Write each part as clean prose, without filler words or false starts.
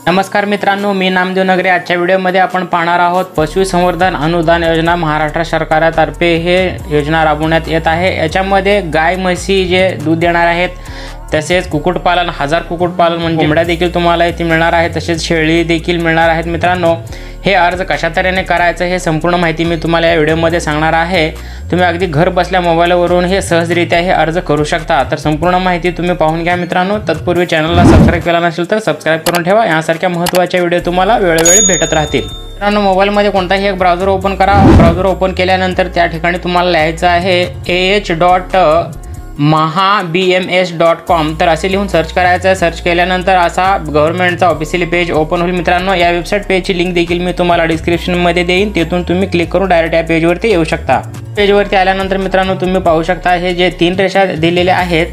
नमस्कार मित्रांनो, मी नामदेव नगरे। आजच्या व्हिडिओमध्ये आपण पाहणार आहोत पशुसंवर्धन अनुदान योजना महाराष्ट्र सरकारतर्फे हे योजना राबवण्यात येत आहे। याच्यामध्ये गाय म्हशी जे दूध देणार आहेत, तसेच कुक्कुटपालन, हजार कुक्कुटपालन म्हणजे कोंबड्या देखील तुम्हाला इथे मिळणार आहे, तसेच शेळी देखील मिळणार आहेत। मित्रांनो, हे अर्ज कशा तऱ्हेने करायचं हे संपूर्ण माहिती मी तुम्हाला या व्हिडिओमध्ये सांगणार आहे। तुम्ही अगदी घर बसल्या मोबाईलवरून हे सहजरित्या हे अर्ज करू शकता। तर संपूर्ण माहिती तुम्ही पाहून घ्या मित्रांनो। तत्पूर्वी चॅनलला सबस्क्राइब केला नसेल तर सबस्क्राइब करून ठेवा, यासारख्या महत्त्वाच्या व्हिडिओ तुम्हाला वेळोवेळी भेटत राहतील। मित्रांनो, मोबाईलमध्ये कोणताही एक ब्राउझर ओपन करा। ब्राउझर ओपन केल्यानंतर त्या ठिकाणी तुम्हाला लिहायचं आहे ah.mahabms.com। तर असे लिहून सर्च करायचं आहे। सर्च केल्यानंतर असा गव्हर्नमेंटचा ऑफिशियल पेज ओपन होईल। मित्रांनो, या वेबसाईट पेजची लिंक देखील मी तुम्हाला डिस्क्रिप्शनमध्ये देईन, तिथून तुम्ही क्लिक करून डायरेक्ट या पेजवरती येऊ शकता। पेजवरती आल्यानंतर मित्रांनो, तुम्ही पाहू शकता हे जे 3 रेषा दिलेल्या आहेत,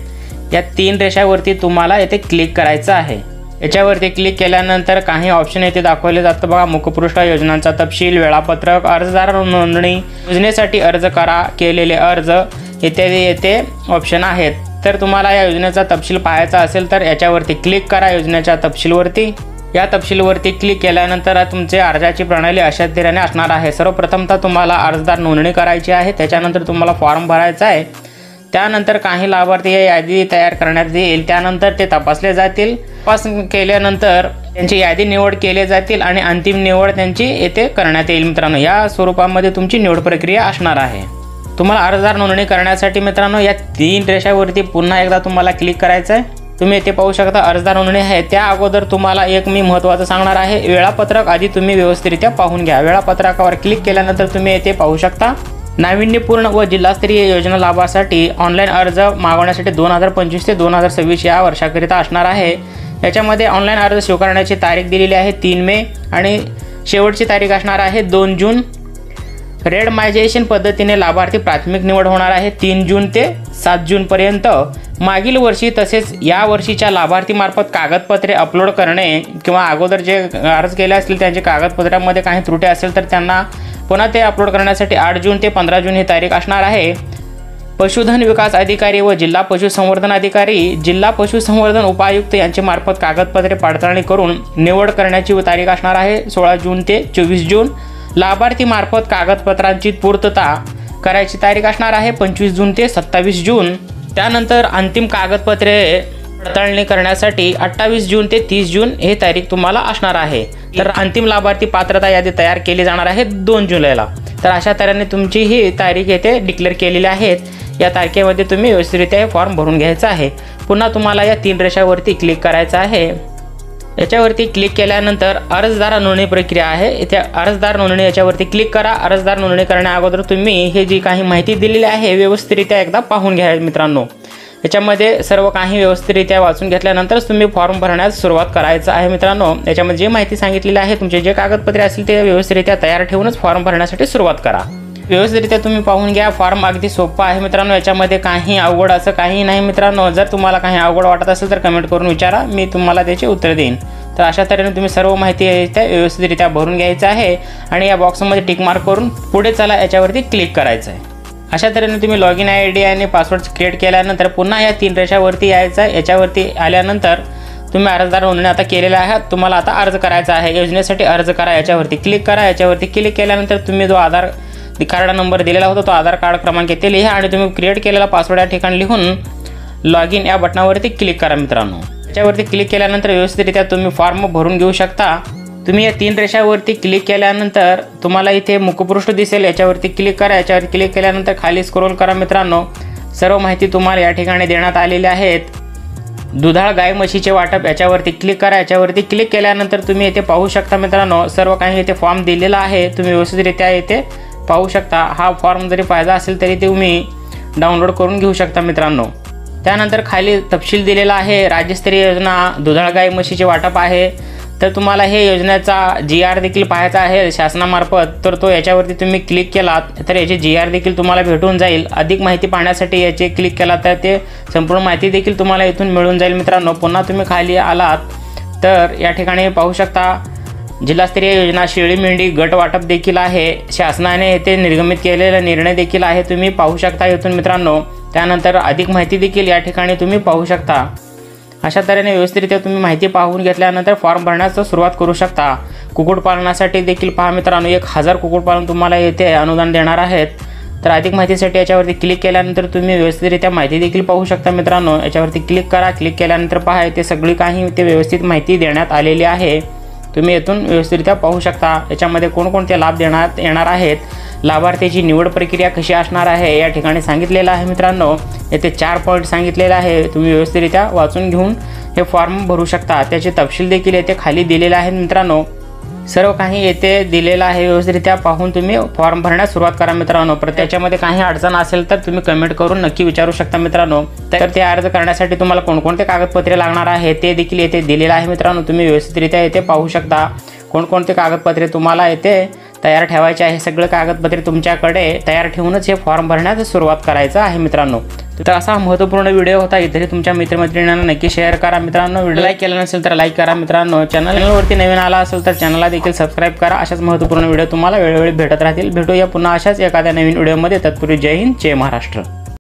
या 3 रेषावरती तुम्हाला येथे क्लिक करायचं आहे। याच्यावरती क्लिक केल्यानंतर काही ऑप्शन येथे दाखवले जातं बघा। मुखपृष्ठ, योजनांचा तपशील, वेळापत्रक, अर्जदार नोंदणी, योजनेसाठी अर्ज करा, केलेले अर्ज इत्यादी येथे ऑप्शन आहेत। तर तुम्हाला या योजनेचा तपशील पाहायचा असेल तर याच्यावरती क्लिक करा, योजनेच्या तपशीलवरती। या तपशीलवरती क्लिक केल्यानंतर तुमचे अर्जाची प्रणाली अशा तऱ्हेने असणार आहे। सर्वप्रथमतः तुम्हाला अर्जदार नोंदणी करायची आहे, त्याच्यानंतर तुम्हाला फॉर्म भरायचा आहे, त्यानंतर काही लाभार्थी यादी तयार करण्यात येईल, त्यानंतर ते तपासले जातील। तपास केल्यानंतर त्यांची यादी निवड केली जातील आणि अंतिम निवड त्यांची येथे करण्यात येईल। मित्रांनो, या स्वरूपामध्ये तुमची निवड प्रक्रिया असणार आहे। तुम्हाला अर्जदार नोंदणी करण्यासाठी मित्रांनो या 3 रेषावरती पुन्हा एकदा तुम्हाला क्लिक करायचं आहे। तुम्ही येथे पाहू शकता अर्जदार नोंदणी आहे। त्या अगोदर तुम्हाला एक मी महत्त्वाचं सांगणार आहे, वेळापत्रक आधी तुम्ही व्यवस्थितरित्या पाहून घ्या। वेळापत्रकावर क्लिक केल्यानंतर तुम्ही येथे पाहू शकता नाविन्यपूर्ण व जिल्हास्तरीय योजना लाभासाठी ऑनलाईन अर्ज मागवण्यासाठी 2025 ते 2026 या वर्षाकरिता असणार आहे। याच्यामध्ये ऑनलाईन अर्ज स्वीकारण्याची तारीख दिलेली आहे 3 मे आणि शेवटची तारीख असणार आहे 2 जून। रेंडमायझेशन पद्धतीने लाभार्थी प्राथमिक निवड होणार आहे 3 जून ते 7 जूनपर्यंत। मागील वर्षी तसेच या वर्षीच्या लाभार्थीमार्फत कागदपत्रे अपलोड करणे किंवा अगोदर जे अर्ज केले असतील त्यांचे कागदपत्रांमध्ये काही त्रुटी असेल तर त्यांना पुन्हा ते अपलोड करण्यासाठी 8 जून ते 15 जून ही तारीख असणार आहे। पशुधन विकास अधिकारी व जिल्हा पशुसंवर्धन अधिकारी, जिल्हा पशुसंवर्धन उपायुक्त यांचे मार्फत कागदपत्रे पडताळणी करून निवड करण्याची तारीख असणार आहे 16 जून ते 24 जून। लाभार्थी मार्फत कागदपत्रांची पूर्तता करायची तारीख असणार आहे 25 जून ते 27 जून। त्यानंतर अंतिम कागदपत्रे पडताळणी करण्यासाठी 28 जून ते 30 जून ही तारीख तुम्हाला असणार आहे। तर अंतिम लाभार्थी पात्रता यादी तयार केली जाणार आहे 2 जुलैला। तर अशा तऱ्हेने तुमची ही तारीख येथे डिक्लेअर केलेली आहेत। या तारखेमध्ये तुम्ही व्यवस्थितरित्या हे फॉर्म भरून घ्यायचा आहे। पुन्हा तुम्हाला या 3 रेषावरती क्लिक करायचं आहे। याच्यावरती क्लिक केल्यानंतर अर्जदार नोंदणी प्रक्रिया आहे, इथे अर्जदार नोंदणी याच्यावरती क्लिक करा। अर्जदार नोंदणी करण्या अगोदर तुम्ही हे जी काही माहिती दिलेली आहे व्यवस्थितरित्या एकदा पाहून घ्या मित्रांनो। याच्यामध्ये सर्व काही व्यवस्थितरित्या वाचून घेतल्यानंतरच तुम्ही फॉर्म भरण्यास सुरुवात करायचं आहे। मित्रांनो, याच्यामध्ये जे माहिती सांगितलेली आहे, तुमचे जे कागदपत्रे असतील ते व्यवस्थितरित्या तयार ठेवूनच फॉर्म भरण्यासाठी सुरुवात करा। व्यवस्थितरित्या तुम्ही पाहून घ्या। फॉर्म अगदी सोपा आहे मित्रांनो, याच्यामध्ये काही अवघड असं काही नाही मित्रांनो। जर तुम्हाला काही अवघड वाटत असेल तर कमेंट करून विचारा, मी तुम्हाला त्याचे उत्तर देईन। तर अशा तऱ्हेने तुम्ही सर्व माहिती व्यवस्थितरित्या भरून घ्यायचं आहे आणि या बॉक्समध्ये टिक मार्क करून पुढे चला याच्यावरती क्लिक करायचं आहे। अशा तऱ्हेने तुम्ही लॉग इन ID आणि पासवर्ड क्रिएट केल्यानंतर पुन्हा या 3 रेषावरती यायचं आहे। याच्यावरती आल्यानंतर तुम्ही अर्जदार नोंदणी आता केलेला आहे, तुम्हाला आता अर्ज करायचा आहे। योजनेसाठी अर्ज करा याच्यावरती क्लिक करा। याच्यावरती क्लिक केल्यानंतर तुम्ही जो आधार कार्ड नंबर दिलेला होता तो आधार कार्ड क्रमांक येथे लिहा आणि तुम्ही क्रिएट केलेला पासवर्ड या ठिकाणी लिहून लॉग इन या बटनावरती क्लिक करा मित्रांनो। याच्यावरती क्लिक केल्यानंतर व्यवस्थितरित्या तुम्ही फॉर्म भरून घेऊ शकता। तुम्ही या 3 रेषावरती क्लिक केल्यानंतर तुम्हाला इथे मुखपृष्ठ दिसेल, याच्यावरती क्लिक करा। याच्यावरती क्लिक केल्यानंतर खाली स्क्रोल करा मित्रांनो। सर्व माहिती तुम्हाला या ठिकाणी देण्यात आलेली आहेत। दुधाळ गाय म्हशीचे वाटप याच्यावरती क्लिक करा। याच्यावरती क्लिक केल्यानंतर तुम्ही इथे पाहू शकता मित्रांनो सर्व काही इथे फॉर्म दिलेला आहे, तुम्ही व्यवस्थितरित्या इथे पाहू शकता। हा फॉर्म जरी पाहिजे असेल तरी तुम्ही डाउनलोड करून घेऊ शकता मित्रांनो। त्यानंतर खाली तपशील दिलेला आहे, राज्यस्तरीय योजना दुधाळ गाय म्हशीचे वाटप आहे। तर तुम्हाला हे योजनेचा GR देखील पाहायचा आहे शासनामार्फत, तर तो याच्यावरती तुम्ही क्लिक केलात तर याची GR देखील तुम्हाला भेटून जाईल। अधिक माहिती पाहण्यासाठी याचे क्लिक केला तर ते संपूर्ण माहिती देखील तुम्हाला इथून मिळून जाईल मित्रांनो। पुन्हा तुम्ही खाली आलात तर या ठिकाणी पाहू शकता जिल्हास्तरीय योजना शेळी मेंढी गट वाटप देखील आहे, शासनाने येथे निर्गमित केलेला निर्णय देखील आहे, तुम्ही पाहू शकता इथून मित्रांनो। त्यानंतर अधिक माहिती देखील या ठिकाणी तुम्ही पाहू शकता। अशा तऱ्हेने व्यवस्थितरित्या तुम्ही माहिती पाहून घेतल्यानंतर फॉर्म भरण्यास सुरुवात करू शकता। कुक्कुटपालनासाठी देखील पहा मित्रांनो, 1000 कुक्कुटपालन तुम्हाला येथे अनुदान देणार आहेत। तर अधिक माहितीसाठी याच्यावरती क्लिक केल्यानंतर तुम्ही व्यवस्थितरित्या माहिती देखील पाहू शकता मित्रांनो। याच्यावरती क्लिक करा। क्लिक केल्यानंतर पहा इथे सगळी काही इथे व्यवस्थित माहिती देण्यात आलेली आहे। तुम्ही येथून व्यवस्थितरित्या पाहू शकता याच्यामध्ये कोणकोणते लाभ देण्यात येणार आहेत, लाभार्थीची निवड प्रक्रिया कशी असणार आहे या ठिकाणी सांगितलेलं आहे मित्रांनो। येथे 4 पॉईंट सांगितलेले आहे, तुम्ही व्यवस्थितरित्या वाचून घेऊन हे फॉर्म भरू शकता। त्याचे तपशील देखील येथे खाली दिलेले आहेत मित्रांनो। सर्व काही येथे दिलेलं आहे, व्यवस्थितरित्या पाहून तुम्ही फॉर्म भरण्यास सुरुवात करा मित्रांनो। त्याच्यामध्ये काही अडचण असेल तर तुम्ही कमेंट करून नक्की विचारू शकता मित्रांनो। तर ते अर्ज करण्यासाठी तुम्हाला कोणकोणते कागदपत्रे लागणार आहे ते देखील येथे दिलेलं आहे मित्रांनो। तुम्ही व्यवस्थितरित्या येथे पाहू शकता कोणकोणते कागदपत्रे तुम्हाला येथे तयार ठेवायचे आहे। सगळे कागदपत्रे तुमच्याकडे तयार ठेवूनच हे फॉर्म भरण्यास सुरुवात करायचं आहे मित्रांनो। तर असा महत्त्वपूर्ण व्हिडिओ होता, इथे तुमच्या मित्रमैत्रिणींना नक्की शेअर करा मित्रांनो। व्हिडिओ लाईक केला नसेल तर लाईक करा मित्रांनो। चॅनलवरती नवीन आला असेल तर चॅनलला देखील सबस्क्राईब करा। अशाच महत्त्वपूर्ण व्हिडिओ तुम्हाला वेळोवेळी भेटत राहतील। भेटूया पुन्हा अशाच एखाद्या नवीन व्हिडिओमध्ये। तत्पूर्वी जय हिंद, जय महाराष्ट्र।